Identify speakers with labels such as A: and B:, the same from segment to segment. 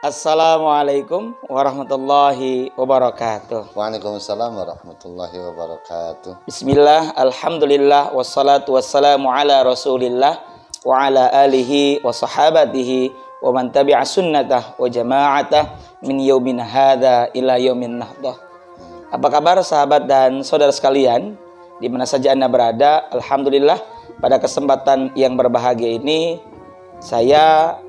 A: Assalamualaikum warahmatullahi wabarakatuh.
B: Waalaikumsalam warahmatullahi wabarakatuh.
A: Bismillah, alhamdulillah, wassalatu wassalamu ala rasulillah wa ala alihi wa sahabatihi wa man tabi'a sunnatah wa jama'atah min yaumin hadha ila yaumin nahdah. Apa kabar sahabat dan saudara sekalian di mana saja Anda berada? Alhamdulillah, pada kesempatan yang berbahagia ini saya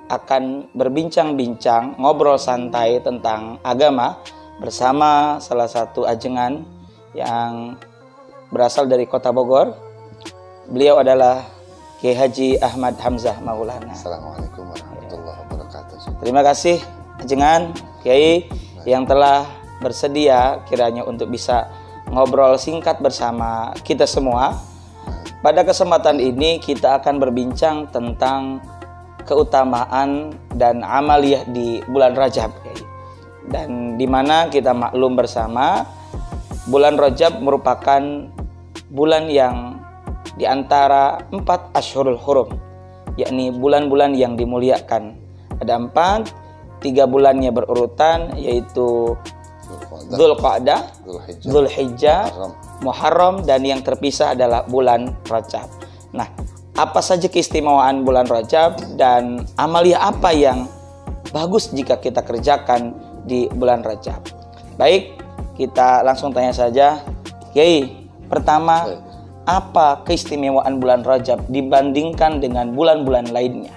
A: akan berbincang-bincang, ngobrol santai tentang agama bersama salah satu ajengan yang berasal dari Kota Bogor. Beliau adalah Kiai Haji Ahmad Hamzah Maulana.
B: Assalamualaikum warahmatullahi wabarakatuh.
A: Terima kasih ajengan Kiai yang telah bersedia kiranya untuk bisa ngobrol singkat bersama kita semua. Pada kesempatan ini kita akan berbincang tentang keutamaan dan amaliyah di bulan Rajab, dan di mana kita maklum bersama bulan Rajab merupakan bulan yang di antara 4 Ashhurul Hurum, yakni bulan-bulan yang dimuliakan. Ada 4, 3 bulannya berurutan, yaitu Dzulqa'dah, Dzulhijjah, Muharram, dan yang terpisah adalah bulan Rajab. Nah, apa saja keistimewaan bulan Rajab dan amaliyah apa yang bagus jika kita kerjakan di bulan Rajab? Baik, kita langsung tanya saja. Kiai, pertama, apa keistimewaan bulan Rajab dibandingkan dengan bulan-bulan lainnya?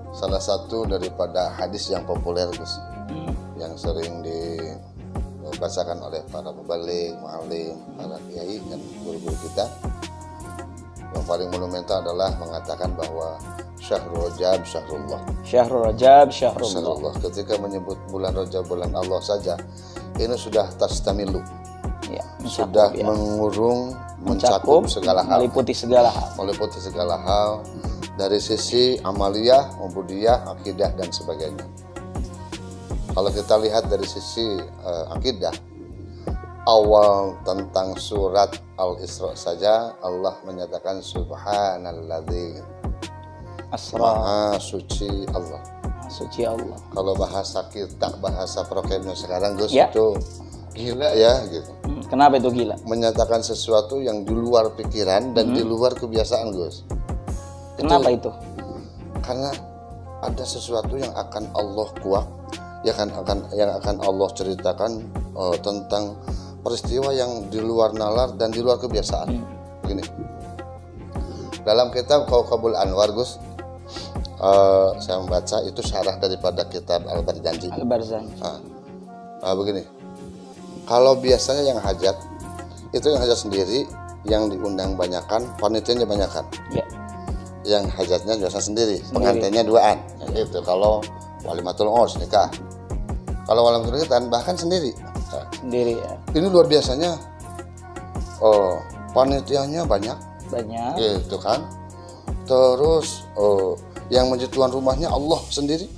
B: Salah satu daripada hadis yang populer, Gus, yang sering dibacakan oleh para mubaligh, muallim, para kiai dan guru-guru kita. Yang paling monumental adalah mengatakan bahwa Syahrul Rajab Syahrullah.
A: Syahrul Rajab Syahrullah.
B: Ketika menyebut bulan Rajab bulan Allah saja, ini sudah tastamilu.
A: Ya,
B: sudah mengurung, mencakup segala hal.
A: Meliputi segala hal.
B: Meliputi segala hal dari sisi amaliyah, ubudiyah, akidah dan sebagainya. Kalau kita lihat dari sisi akidah, awal tentang surat Al-Isra saja Allah menyatakan Subhanalladzi
A: Asra,
B: Maha suci Allah.
A: Suci Allah.
B: Kalau bahasa kita, bahasa prokemnya sekarang, Gus,
A: ya,
B: itu gila ya gitu.
A: Kenapa itu gila?
B: Menyatakan sesuatu yang di luar pikiran dan di luar kebiasaan, Gus.
A: Kenapa itu?
B: Karena ada sesuatu yang akan Allah kuak, yang akan Allah ceritakan tentang peristiwa yang di luar nalar dan di luar kebiasaan. Begini, dalam kitab Kauqabul Anwar, Gus, saya membaca itu syarah daripada kitab Al-Barzanji. Begini, kalau biasanya yang hajat itu yang hajat sendiri, yang diundang banyakan, panitianya banyakan. Ya. Yang hajatnya biasa sendiri, pengantinnya 2-an. Itu kalau walimatul urs, nikah. Kalau walimatul khitan bahkan sendiri.
A: Sendiri ya.
B: Ini luar biasanya. Panitianya banyak. Gitu kan. Terus yang menjadi tuan rumahnya Allah sendiri.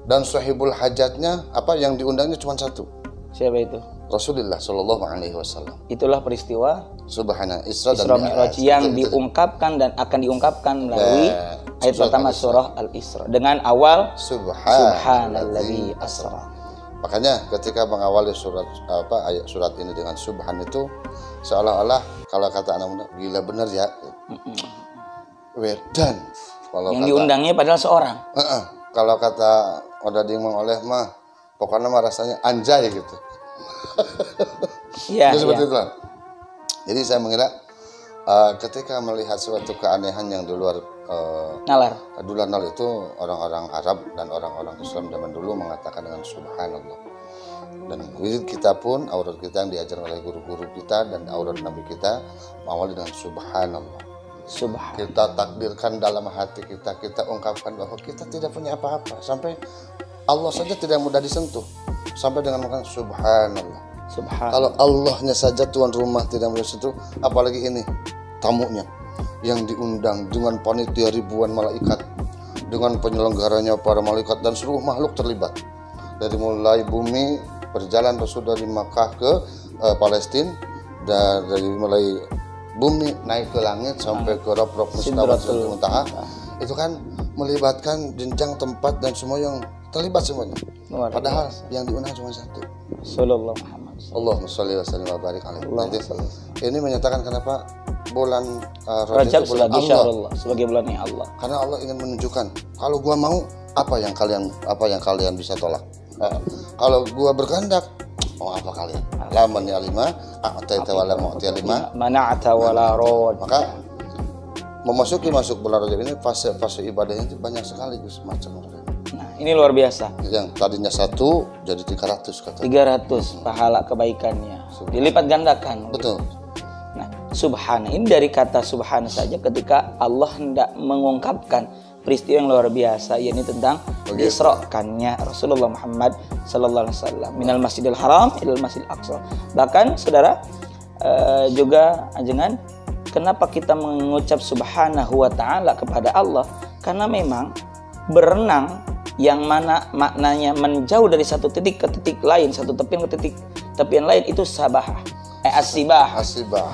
B: Dan sahibul hajatnya yang diundangnya cuma satu.
A: Siapa itu?
B: Rasulullah Shallallahu Alaihi Wasallam.
A: Itulah peristiwa
B: Subhanallah Isra
A: dan Mi'raj yang diungkapkan dan akan diungkapkan melalui ayat pertama surah Al-Isra dengan awal Subhanalladzi asra.
B: Makanya ketika mengawali ayat surat ini dengan subhan itu seolah-olah kalau kata anak muda gila bener ya. Wedan.
A: Yang diundangnya padahal seorang.
B: Kalau kata Odading mengoleh mah pokoknya mah rasanya anjay gitu.
A: Ya,
B: seperti itulah. Jadi saya mengira ketika melihat suatu keanehan yang di luar
A: nalar
B: itu orang-orang Arab dan orang-orang Islam zaman dulu mengatakan dengan subhanallah. Dan kita pun aurat kita yang diajar oleh guru-guru kita dan aurat Nabi kita mengawali dengan subhanallah. Kita takdirkan dalam hati kita, kita ungkapkan bahwa kita tidak punya apa-apa, sampai Allah saja tidak mudah disentuh, sampai dengan mengatakan subhanallah. Kalau Allahnya saja tuan rumah tidak mudah disentuh, apalagi ini tamunya yang diundang dengan panitia ribuan malaikat, dengan penyelenggaranya para malaikat dan seluruh makhluk terlibat. Dari mulai bumi berjalan Rasul dari Makkah ke Palestina, dan dari mulai bumi naik ke langit sampai ke Rabb Mustawa Muntaha, itu kan melibatkan jenjang, tempat dan semua yang terlibat semuanya. Padahal yang diundang cuma satu.
A: Sallallahu Muhammad.
B: Allahumma sholli wa sallim wa barik alaihi. Ini menyatakan kenapa bulan
A: Rajab sebagai syahrullah, sebagai bulannya Allah.
B: Karena Allah ingin menunjukkan kalau gua mau apa yang kalian bisa tolak. Kalau gua berkehendak, mau apa kalian? Laman ya lima, a'taita wala mu'tiya lima,
A: mana'ata wala rawad.
B: Maka masuk bulan Rajab ini fase ibadahnya itu banyak sekali Gus, macam orang.
A: Nah, ini luar biasa.
B: Yang tadinya 1 jadi 300 kata.
A: 300 pahala kebaikannya. Dilipat gandakan.
B: Betul.
A: Nah, subhana ini dari kata subhana saja ketika Allah hendak mengungkapkan peristiwa yang luar biasa, yakni tentang diisrokannya Rasulullah Muhammad sallallahu alaihi wasallam minal Masjidil Haram ilal Masjidil Aqsa. Bahkan saudara juga ajengan, kenapa kita mengucap subhanahu wa ta'ala kepada Allah? Karena memang berenang yang mana maknanya menjauh dari satu titik ke titik lain, satu tepian ke tepian lain, itu sabahah.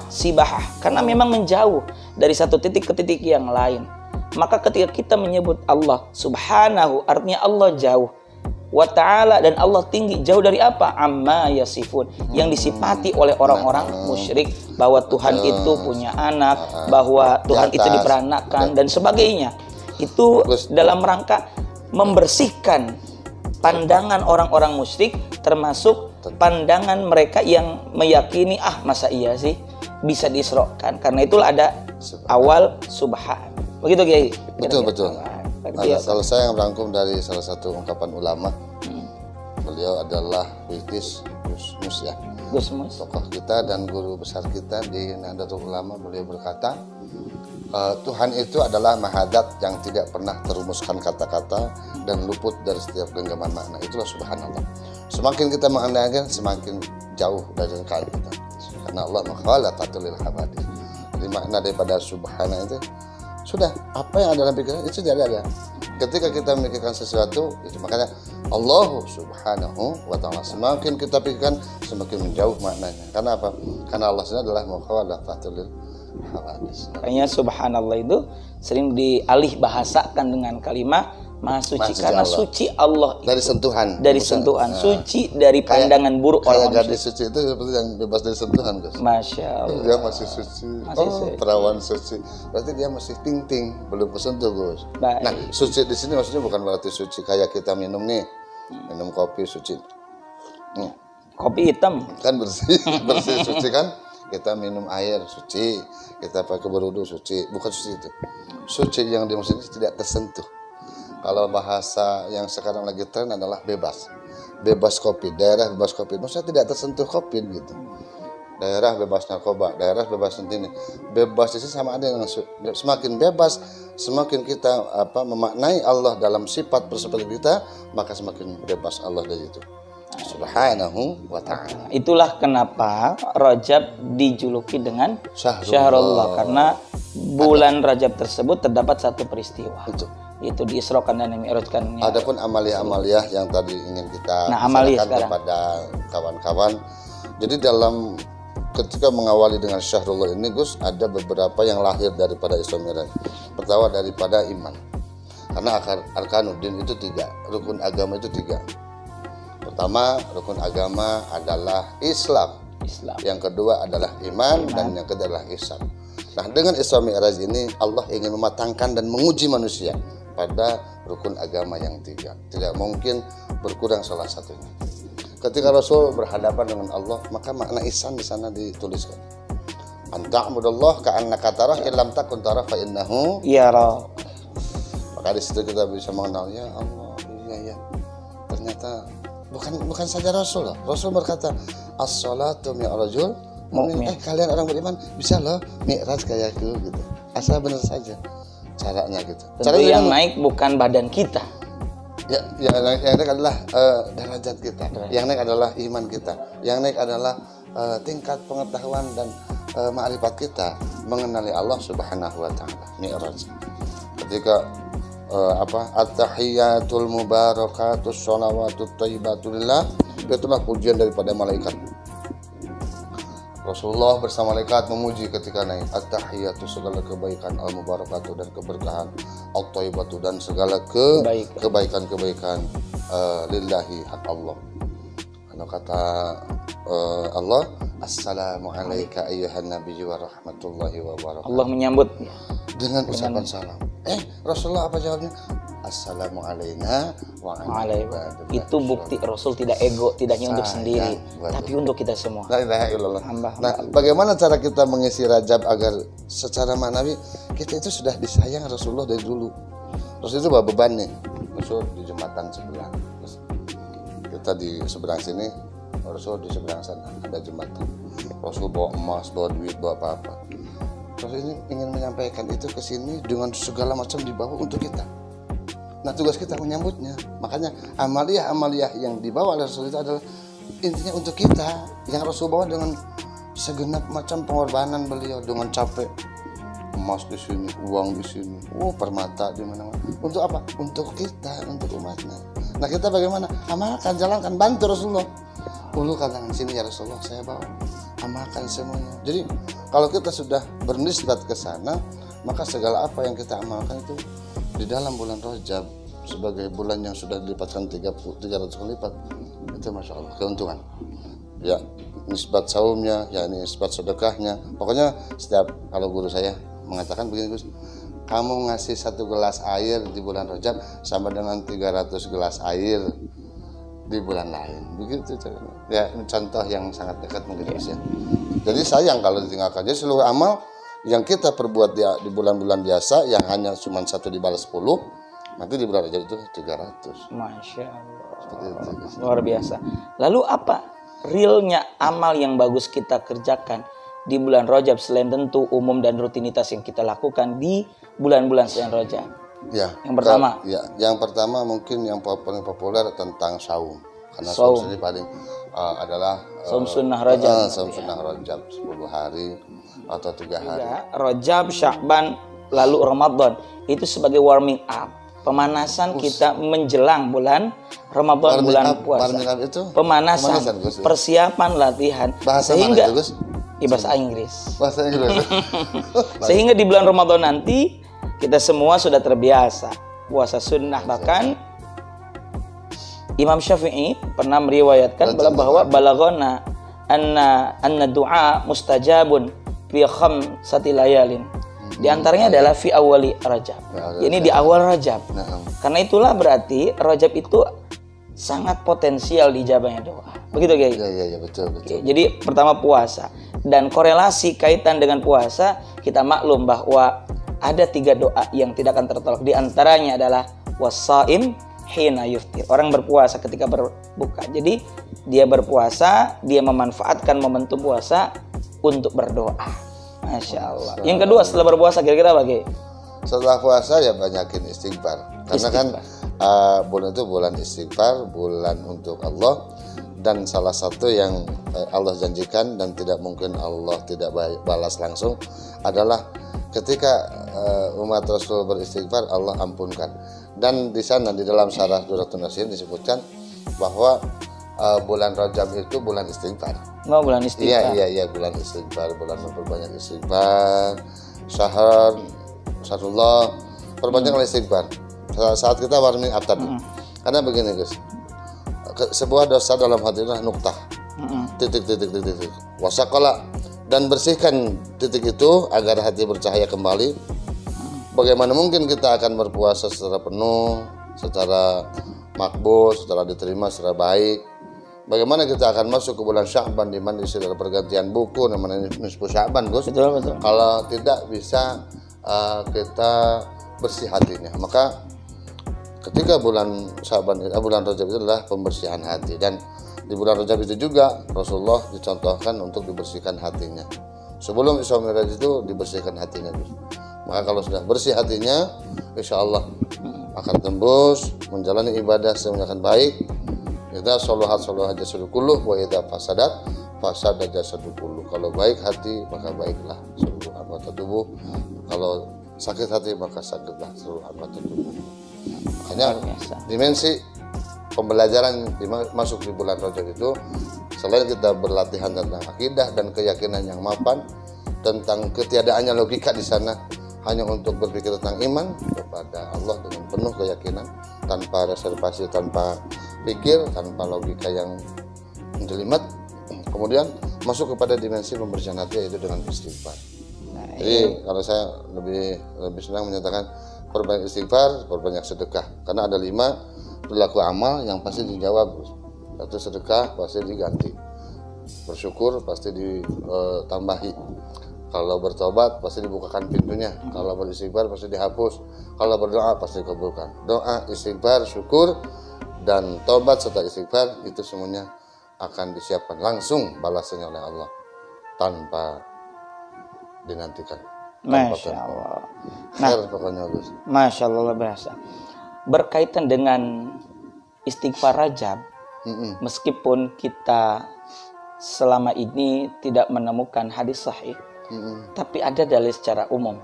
A: Sibahah. Karena memang menjauh dari satu titik ke titik yang lain. Maka ketika kita menyebut Allah subhanahu, artinya Allah jauh. Wa ta'ala, dan Allah tinggi, jauh dari apa? Amma yasifun, yang disifati oleh orang-orang musyrik, bahwa Tuhan itu punya anak, bahwa Tuhan itu diperanakan dan sebagainya. Itu dalam rangka membersihkan pandangan orang-orang musyrik, termasuk pandangan mereka yang meyakini masa iya sih bisa diisrokan. Karena itulah ada awal subhan. Begitu Kiai.
B: Betul. Kalau saya yang merangkum dari salah satu ungkapan ulama, beliau adalah Gus Mus ya.
A: Gus Mus,
B: tokoh kita dan guru besar kita di Nahdlatul Ulama. Beliau berkata, Tuhan itu adalah mahadat yang tidak pernah terumuskan kata-kata dan luput dari setiap genggaman makna. Itulah subhanallah. Semakin kita mengandalkan, semakin jauh dari kekal kita. Karena Allah makhalatatul lil habadis. Jadi makna daripada subhana itu sudah, apa yang ada dalam pikiran itu tidak ada. Ketika kita memikirkan sesuatu, itu makanya Allah subhanahu wa ta'ala, semakin kita pikirkan semakin menjauh maknanya. Karena apa? Karena Allah sendiri adalah mukhalafatul lil hawadis.
A: Makanya subhanallah itu sering dialih bahasakan dengan kalimat Maha Suci, karena Allah. Suci Allah itu dari sentuhan, suci dari pandangan buruk orang.
B: Kayak gadis suci itu seperti yang bebas dari sentuhan, Gus.
A: Masya Allah.
B: Dia masih suci. Perawan suci. Berarti dia masih ting-ting, belum kesentuh, Gus. Baik. Nah, suci di sini maksudnya bukan berarti suci kayak kita minum nih, minum kopi suci.
A: Kopi hitam
B: kan bersih suci kan? Kita minum air suci, kita pakai berwudu suci, bukan suci itu. Suci yang dimaksudnya tidak tersentuh. Kalau bahasa yang sekarang lagi tren adalah bebas kopi, daerah bebas kopi. Maksudnya tidak tersentuh kopi gitu. Daerah bebas narkoba, daerah bebas ini. Bebas itu sama ada yang semakin bebas, semakin kita memaknai Allah dalam sifat persifat kita, maka semakin bebas Allah dari itu. Subhanahu wa ta'ala.
A: Itulah kenapa Rajab dijuluki dengan Syahrullah, karena bulan Rajab tersebut terdapat satu peristiwa. Itu diisrokan dan dimi'rajkan.
B: Adapun amalia-amalia yang tadi ingin kita
A: sampaikan
B: kepada kawan-kawan. Jadi dalam ketika mengawali dengan Syahrullah ini, Gus, ada beberapa yang lahir daripada Isra Mi'raj. Pertama daripada iman. Karena arkanuddin itu 3, rukun agama itu 3. Pertama, rukun agama adalah Islam. Yang kedua adalah iman. Dan yang ketiga adalah ihsan. Nah, dengan Isra Mi'raj ini Allah ingin mematangkan dan menguji manusia pada rukun agama yang 3. Tidak mungkin berkurang salah satunya. Ketika Rasul berhadapan dengan Allah, maka makna ihsan di sana dituliskan. Anta'budallah ka'annaka tarah illam takun tarah fa innahu
A: yara.
B: Maka di situ kita bisa mengenal, ya Allah, iya. Ternyata bukan saja Rasul. Rasul berkata, as-salatu mi'rajul mu'min. Kalian orang beriman bisa loh mi'raj kayak gitu. Asal benar saja caranya gitu.
A: Tentu yang naik bukan badan kita.
B: Ya, yang naik adalah derajat kita. Yang naik adalah iman kita. Yang naik adalah tingkat pengetahuan dan ma'rifat kita mengenali Allah Subhanahu wa ta'ala. Mi'raj. Ketika at-tahiyatul mubarakatus shalawatut thayyibatulillah, itulah pujian daripada malaikat. Rasulullah bersama malaikat memuji ketika naik. At-tahiyatu, segala kebaikan, al-mubarakatuh, dan keberkahan, at-thayyibatu, dan segala kebaikan-kebaikan lillahi, hak Allah. Karena kata Allah, assalamu alayka ayyuhan nabiyyu wa rahmatullahi wa barakatuh.
A: Allah menyambut
B: dengan ucapan salam. Rasulullah apa jawabnya? Assalamu alayna wa ala ibadillah.
A: Itu bukti Rasul tidak ego, tidak hanya untuk sendiri, tapi untuk kita semua.
B: La ilaha illallah. Nah, bagaimana cara kita mengisi Rajab agar secara maknawi kita itu sudah disayang Rasulullah dari dulu. Rasul itu bawa beban nih. Rasul di jembatan sebelah. Kita di seberang sini, Rasul di seberang sana ada jembatan. Rasul bawa emas, bawa duit, bawa apa-apa. Rasul ini ingin menyampaikan itu ke sini dengan segala macam dibawa untuk kita. Nah, tugas kita menyambutnya. Makanya amaliyah yang dibawa oleh Rasul itu adalah intinya untuk kita. Yang Rasul bawa dengan segenap macam pengorbanan beliau, dengan capek. Emas di sini, uang di sini, permata di mana-mana. Untuk apa? Untuk kita, untuk umatnya. Nah, kita bagaimana? Amalkan, jalankan, bantu Rasulullah. Ulukan tangan sini ya Rasulullah, saya bawa. Amalkan semuanya. Jadi kalau kita sudah bernisbat ke sana, maka segala apa yang kita amalkan itu di dalam bulan Rajab sebagai bulan yang sudah dilipatkan 300 kali lipat, itu masya Allah keuntungan. Ya, nisbat saumnya, ya ini nisbat sedekahnya. Pokoknya setiap kalau guru saya mengatakan begini, Gus, kamu ngasih 1 gelas air di bulan Rajab sama dengan 300 gelas air di bulan lain. Begitu ya, ini contoh yang sangat dekat mungkin ya. Jadi sayang kalau ditinggalkan. Jadi seluruh amal yang kita perbuat di bulan-bulan biasa yang hanya cuma 1 dibalas 10, nanti di bulan Rajab itu 300.
A: Masya Allah. Luar biasa. Lalu apa realnya amal yang bagus kita kerjakan di bulan Rajab selain tentu umum dan rutinitas yang kita lakukan di bulan-bulan selain Rajab?
B: Ya. Yang pertama mungkin yang paling populer tentang saum. Karena saum ini paling adalah
A: saum sunnah Rajab.
B: Saum sunnah Rajab 10 hari atau 3 hari.
A: Rajab, Sya'ban, lalu Ramadan itu sebagai warming up, pemanasan kita menjelang bulan Ramadan, bulan puasa.
B: Itu
A: pemanasan persiapan latihan.
B: Bahasa
A: sehingga
B: mana itu, Gus?
A: Bahasa Inggris.
B: Bahasa Inggris.
A: Sehingga di bulan Ramadan nanti kita semua sudah terbiasa puasa sunnah. Bahkan Imam Syafi'i pernah meriwayatkan bahwa balagona anna du'a mustajabun fi khamsati layalin. Di antaranya adalah fi awali Rajab. Ini di awal Rajab. Karena itulah berarti Rajab itu sangat potensial dijabahnya doa. Begitu guys?
B: Iya, betul.
A: Jadi pertama puasa, dan korelasi kaitan dengan puasa kita maklum bahwa ada 3 doa yang tidak akan tertolak. Di antaranya adalah wasaim hina yuftir. Orang berpuasa ketika berbuka. Jadi dia berpuasa, dia memanfaatkan momentum puasa untuk berdoa. Masya Allah. Yang kedua setelah berpuasa kira-kira apa?
B: Setelah puasa ya banyakin istighfar. Karena kan bulan itu bulan istighfar, bulan untuk Allah. Dan salah satu yang Allah janjikan dan tidak mungkin Allah tidak balas langsung adalah ketika umat Rasul beristighfar, Allah ampunkan. Dan di sana di dalam syarah Duratul Nasihin disebutkan bahwa bulan Rajab itu bulan istighfar.
A: Bulan istighfar.
B: Iya, bulan istighfar, bulan memperbanyak istighfar. Syahrullah perbanyak istighfar. Saat kita warming up tadi. Karena begini, Gus. Sebuah dosa dalam hati itu nuktah. Titik. Wasaqala, dan bersihkan titik itu agar hati bercahaya kembali. Bagaimana mungkin kita akan berpuasa secara penuh, secara makbul, secara diterima, secara baik? Bagaimana kita akan masuk ke bulan Sya'ban di mana ada pergantian buku namanya nisfu Sya'ban, Gus?
A: Betul.
B: Kalau tidak bisa kita bersih hatinya, maka ketika bulan Sya'ban, bulan Rajab itu adalah pembersihan hati. Dan di bulan Rajab itu juga Rasulullah dicontohkan untuk dibersihkan hatinya. Sebelum Isra Mi'raj itu dibersihkan hatinya, Gus. Maka kalau sudah bersih hatinya, insya Allah akan tembus menjalani ibadah semuanya baik. Idza sholahat jasadu kulluh wa idza fasada jasadu kulluh. Kalau baik hati maka baiklah seluruh anggota tubuh. Kalau sakit hati maka sakitlah seluruh anggota tubuh. Makanya dimensi pembelajaran masuk di bulan Rajab itu Selain kita berlatihan tentang akidah dan keyakinan yang mapan, tentang ketiadaannya logika di sana, hanya untuk berpikir tentang iman kepada Allah dengan penuh keyakinan, tanpa reservasi, tanpa pikir, tanpa logika yang jelimet. Kemudian masuk kepada dimensi pembersihan hati, yaitu dengan istighfar. Jadi kalau saya lebih senang menyatakan perbanyak istighfar, perbanyak sedekah, karena ada 5 perilaku amal yang pasti dijawab. Satu, sedekah pasti diganti, bersyukur pasti ditambahi, kalau bertobat pasti dibukakan pintunya, kalau beristighfar pasti dihapus, kalau berdoa pasti dikabulkan. Doa, istighfar, syukur, dan tobat serta istighfar itu semuanya akan disiapkan langsung balasannya oleh Allah tanpa dinantikan.
A: Masya Allah.
B: Pokoknya
A: Masya Allah, berasa berkaitan dengan istighfar Rajab. Meskipun kita selama ini tidak menemukan hadis sahih, tapi ada dalil secara umum,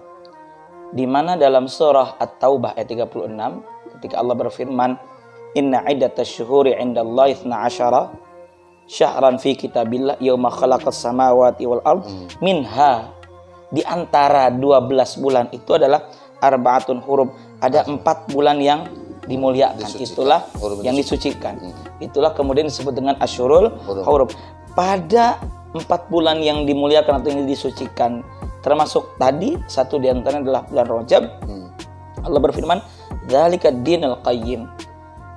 A: di mana dalam surah At-Taubah ayat 36 ketika Allah berfirman, inna iddatash syuhuri 'indallahi 12 syahran fi kitabillah yauma khalaqas samawati wal ard minha, di antara 12 bulan itu adalah arba'atun huruf, ada 4 bulan yang dimuliakan, itulah yang disucikan. Itulah kemudian disebut dengan asyurul huruf. Pada 4 bulan yang dimuliakan atau yang disucikan, termasuk tadi satu di antaranya adalah bulan Rajab. Allah berfirman, dzalika dinul qayyim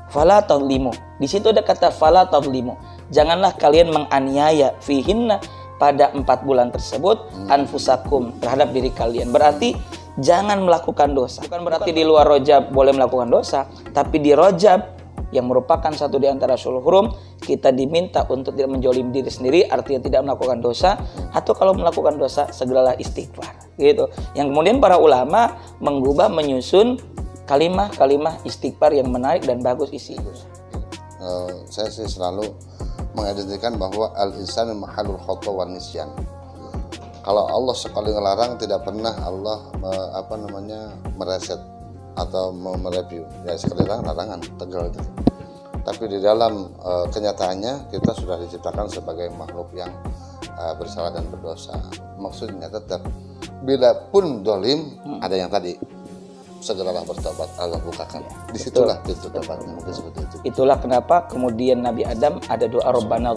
A: fala tadlimu. Di situ ada kata fala tadlimu. Janganlah kalian menganiaya fihinna, pada 4 bulan tersebut, anfusakum, terhadap diri kalian. Berarti jangan melakukan dosa. Bukan berarti di luar Rajab boleh melakukan dosa, tapi di Rajab yang merupakan satu di antara Asyurul Hurum, kita diminta untuk tidak menjolim diri sendiri, artinya tidak melakukan dosa, atau kalau melakukan dosa segeralah istighfar. Gitu. Yang kemudian para ulama mengubah, menyusun kalimah-kalimah istighfar yang menarik dan bagus isi.
B: Saya sih selalu mengidentikan bahwa al-insan mahalul khata wan nisyan. Kalau Allah sekali ngelarang, tidak pernah Allah mereset atau mereview. Ya sekali larangan tegal itu. Tapi di dalam kenyataannya kita sudah diciptakan sebagai makhluk yang bersalah dan berdosa. Maksudnya tetap bila pun dolim, ada yang tadi, segeralah bertobat, Allah bukakan. Disitulah pintu tobatnya, mungkin seperti itu.
A: Itulah kenapa kemudian Nabi Adam ada doa Rabbana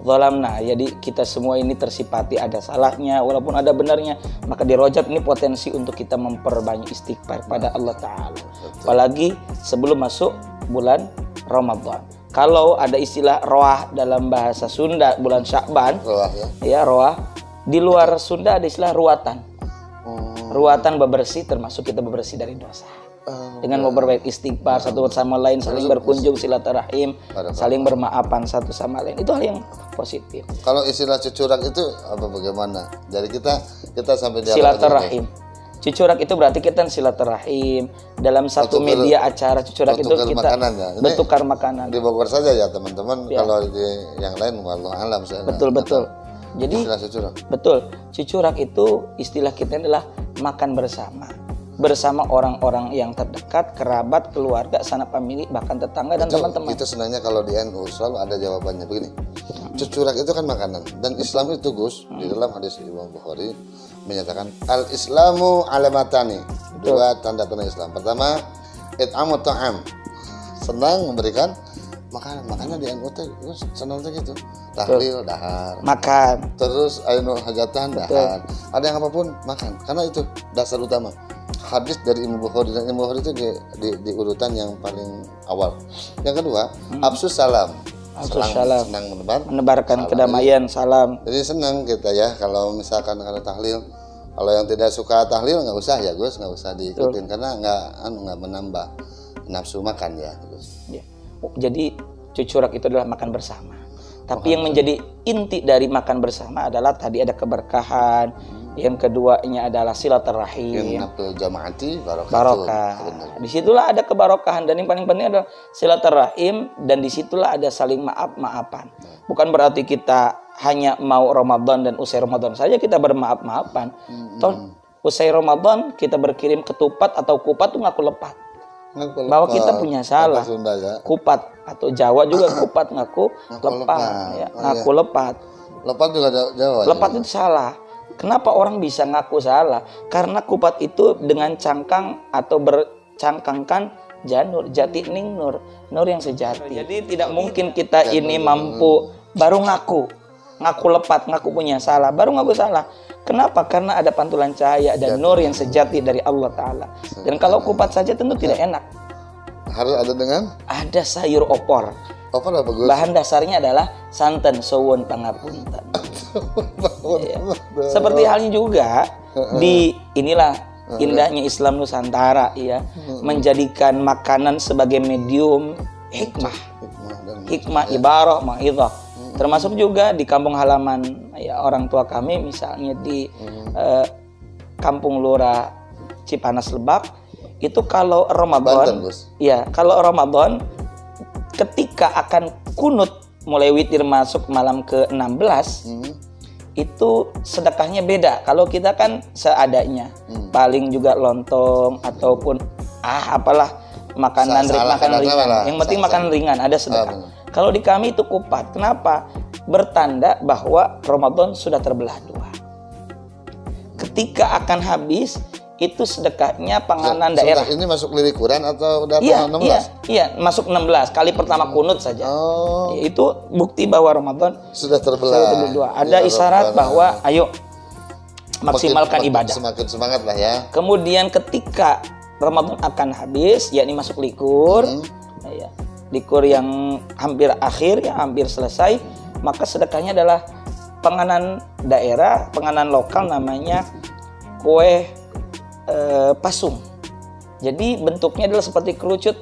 A: Zolamna. Jadi kita semua ini tersifati ada salahnya, walaupun ada benarnya. Maka di Rajab ini potensi untuk kita memperbanyak istighfar pada Allah Ta'ala. Apalagi sebelum masuk bulan Ramadan. Kalau ada istilah roah dalam bahasa Sunda, bulan Sya'ban, roah. Di luar Sunda ada istilah ruatan. Ruatan bebersih, termasuk kita bebersih dari dosa. Dengan memperbaiki istighfar satu sama lain, saling berkunjung, silaturahim, saling bermaafan satu sama lain. Itu hal yang positif.
B: Kalau istilah cucurak itu bagaimana? Jadi kita sampai di
A: silaturahim. Cucurak itu berarti kita silaturahim dalam satu media acara. Cucurak itu kita bertukar makanan.
B: Di Bogor saja ya teman-teman. Ya. Kalau di yang lain wallahu alam.
A: Betul. Jadi betul, cucurak itu istilah kita adalah makan bersama orang-orang yang terdekat, kerabat, keluarga, sanak famili, bahkan tetangga dan teman-teman.
B: Itu senangnya kalau di NU selalu ada jawabannya begini. Cucurak itu kan makanan, dan Islam itu Gus, di dalam hadis Imam Bukhari menyatakan al-Islamu alamatani, 2 tanda-tanda Islam. Pertama, it'amut ta'am, senang memberikan makanan. Makanya di NU teh senangnya gitu. Tahlil dahar, makan. Terus ainu hajatan dahar. Ada yang apapun makan. Karena itu dasar utama. Hadis dari Imam Bukhari, dan Imam Bukhari itu di urutan yang paling awal. Yang kedua, absus salam. Senang menebarkan kedamaian, salam. Jadi senang kita ya kalau misalkan ada tahlil. Kalau yang tidak suka tahlil nggak usah ya Gus, nggak usah diikutin. Karena nggak menambah nafsu makan ya Gus. Ya.
A: Jadi cucurak itu adalah makan bersama. Tapi yang menjadi inti dari makan bersama adalah tadi ada keberkahan. Yang keduanya adalah silaturahim. Barokah. Disitulah ada kebarokahan, dan yang paling penting adalah silaturahim, dan disitulah ada saling maafan. Bukan berarti kita hanya mau Ramadan dan usai Ramadan saja kita bermaaf-maafan. Usai Ramadan kita berkirim ketupat atau kupat itu ngaku lepat. bahwa kita punya salah.
B: Sunda, ya.
A: Kupat atau Jawa juga kupat ngaku lepat, ya. Ngaku lepat.
B: Lepat juga Jawa.
A: Lepat itu salah. Kenapa orang bisa ngaku salah? Karena kupat itu dengan cangkang atau bercangkangkan janur, jati ning nur yang sejati. Jadi tidak mungkin kita ini mampu baru ngaku lepat, ngaku punya salah, baru ngaku salah. Kenapa? Karena ada pantulan cahaya dan nur yang sejati dari Allah Ta'ala. Dan kalau kupat saja tentu tidak enak.
B: Harus ada dengan?
A: Ada sayur opor.
B: Opor apa, Gus?
A: Bahan dasarnya adalah santan suwun pangapunten. Ya. Seperti halnya juga di inilah indahnya Islam Nusantara, ya, menjadikan makanan sebagai medium hikmah, ibarah, mau'izah. Termasuk juga di kampung halaman, ya, orang tua kami, misalnya di Kampung Lurah Cipanas Lebak, itu kalau Ramadan, ya, kalau Ramadan ketika akan kunut mulai witir masuk malam ke-16, itu sedekahnya beda. Kalau kita kan seadanya, paling juga lontong ataupun apalah makanan ringan. Yang penting makanan ringan, ada sedekah. Kalau di kami itu kupat. Kenapa? Bertanda bahwa Ramadan sudah terbelah dua. Ketika akan habis, itu sedekahnya panganan daerah.
B: Ini masuk lirik Quran atau udah tanggal 16?
A: Iya, masuk 16 kali pertama kunut saja. Itu bukti bahwa Ramadan
B: sudah terbelah.
A: Ada isyarat bahwa ayo maksimalkan ibadah.
B: Semakin semangat lah, ya.
A: Kemudian ketika Ramadan akan habis, yakni masuk likur, ya, likur yang hampir akhir, yang hampir selesai, maka sedekahnya adalah panganan daerah, panganan lokal, namanya kue pasung. Jadi bentuknya adalah seperti kerucut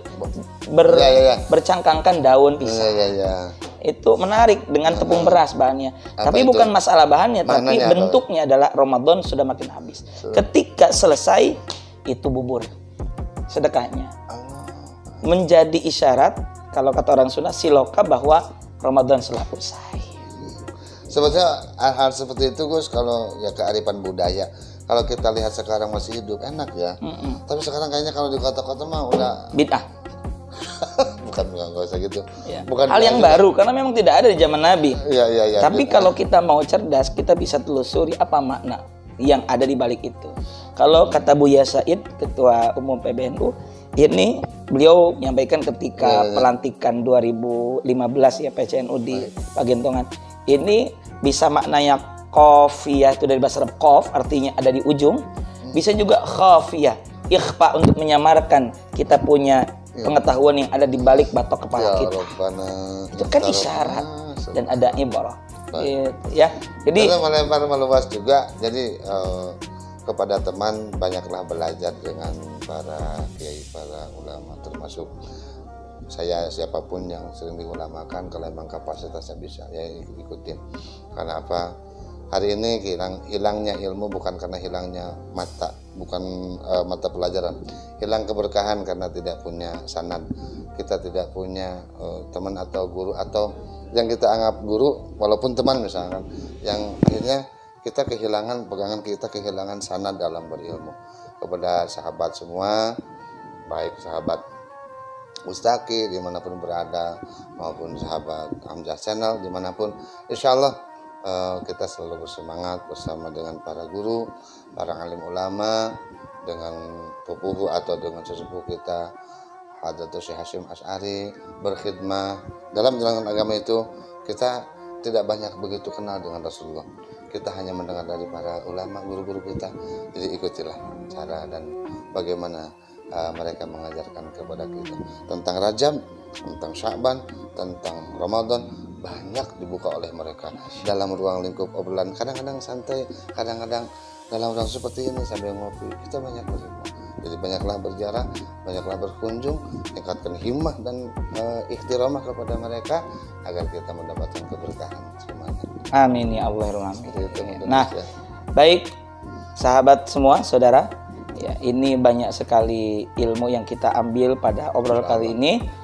A: bercangkangkan daun pisang. Itu menarik dengan tepung beras bahannya. Tapi bukan masalah bahannya, tapi bentuknya adalah Ramadan sudah makin habis. Ketika selesai itu bubur sedekahnya. Menjadi isyarat, kalau kata orang Sunda, siloka, bahwa Ramadan telah usai.
B: Sebetulnya hal seperti itu, Gus, kalau ya kearifan budaya. Kalau kita lihat sekarang masih hidup enak, ya. Tapi sekarang kayaknya kalau di kota-kota mah udah
A: bid'ah.
B: Bukan, nggak usah gitu.
A: Ya. Bukan hal yang baru, karena memang tidak ada di zaman Nabi.
B: Iya.
A: Tapi kalau kita mau cerdas, kita bisa telusuri apa makna yang ada di balik itu. Kalau kata Buya Said, Ketua Umum PBNU, ini beliau menyampaikan ketika pelantikan 2015, ya, PCNU di Pagentongan. Ini bisa maknanya qafiyah, itu dari bahasa Arab qaf, artinya ada di ujung. Bisa juga khafiyah, ikhfa, untuk menyamarkan kita punya pengetahuan yang ada di balik batok kepala kita. Itu kan isyarat dan ada ibarah. Ya, jadi
B: melempar meluas juga. Jadi kepada teman, banyaklah belajar dengan para kiai, para ulama, termasuk saya, siapapun yang sering diulamakan, kalau memang kapasitasnya bisa, ya ikutin. Karena apa? Hari ini hilangnya ilmu bukan karena hilangnya mata, bukan mata pelajaran. Hilang keberkahan karena tidak punya sanad. Kita tidak punya teman atau guru, atau yang kita anggap guru walaupun teman misalkan, yang akhirnya kita kehilangan pegangan, kita kehilangan sanad dalam berilmu. Kepada sahabat semua, baik sahabat Mustaqi dimanapun berada, maupun sahabat Hamzah Channel dimanapun, insya Allah kita selalu bersemangat bersama dengan para guru, para alim ulama, dengan pupuhu atau dengan sesepuh kita Hadratus Syekh Hasyim Asy'ari, berkhidmah dalam menjalankan agama itu. Kita tidak banyak begitu kenal dengan Rasulullah, kita hanya mendengar dari para ulama, guru-guru kita. Jadi ikutilah cara dan bagaimana mereka mengajarkan kepada kita tentang Rajab, tentang Sya'ban, tentang Ramadan. Banyak dibuka oleh mereka dalam ruang lingkup obrolan, kadang-kadang santai, kadang-kadang dalam ruang seperti ini sambil ngopi. Kita banyak berhikmah. Jadi banyaklah berjarah, banyaklah berkunjung, tingkatkan himmah dan ikhtiramah kepada mereka agar kita mendapatkan keberkahan semuanya.
A: Amin ya Allahumma. Nah, baik sahabat semua, saudara, ya, ini banyak sekali ilmu yang kita ambil pada obrolan kali ini.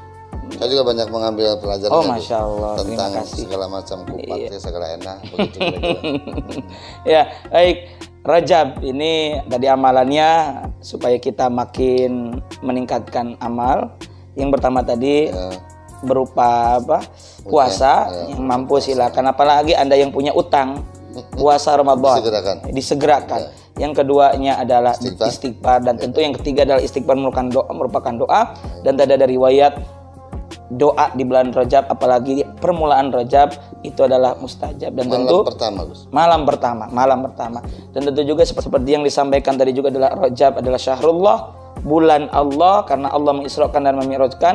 B: Saya juga banyak mengambil pelajaran
A: Masya Allah,
B: tentang segala macam kupat, segala enak, begitu.
A: Ya, baik. Rajab ini tadi amalannya supaya kita makin meningkatkan amal. Yang pertama tadi berupa apa? Puasa. Yang mampu silakan, apalagi Anda yang punya utang puasa Ramadan disegerakan. Yang keduanya adalah istighfar, dan tentu yang ketiga adalah istighfar merupakan doa, dan tidak ada riwayat doa di bulan Rajab, apalagi permulaan Rajab itu adalah mustajab. Dan tentu malam pertama, dan tentu juga seperti yang disampaikan tadi juga adalah Rajab adalah syahrullah, bulan Allah, karena Allah mengisrakan dan memi'rajkan,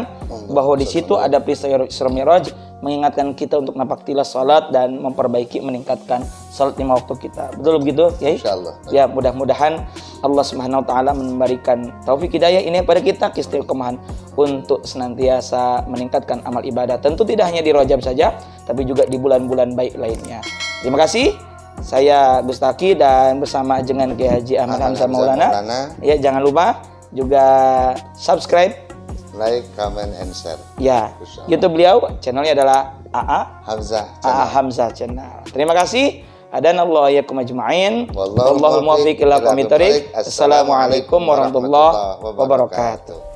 A: bahwa di situ ada peristiwa Isra Mi'raj, mengingatkan kita untuk napaktilas salat dan meningkatkan salat 5 waktu kita. Betul begitu, ya? Insyaallah. Ya, mudah-mudahan Allah Subhanahu wa taala memberikan taufik hidayah ini pada kita, keistiqomahan untuk senantiasa meningkatkan amal ibadah. Tentu tidak hanya di Rajab saja, tapi juga di bulan-bulan baik lainnya. Terima kasih. Saya Gustaki dan bersama dengan Kiai Haji Ahmad Hamzah Maulana. Ya, jangan lupa juga subscribe,
B: like, comment, and share.
A: Ya, YouTube beliau channelnya adalah AA Hamzah Channel. Terima kasih. Adanallahu iyyakum ajma'in. Wallahul muwaffiq ila aqwamit thoriq. Assalamualaikum warahmatullahi wabarakatuh.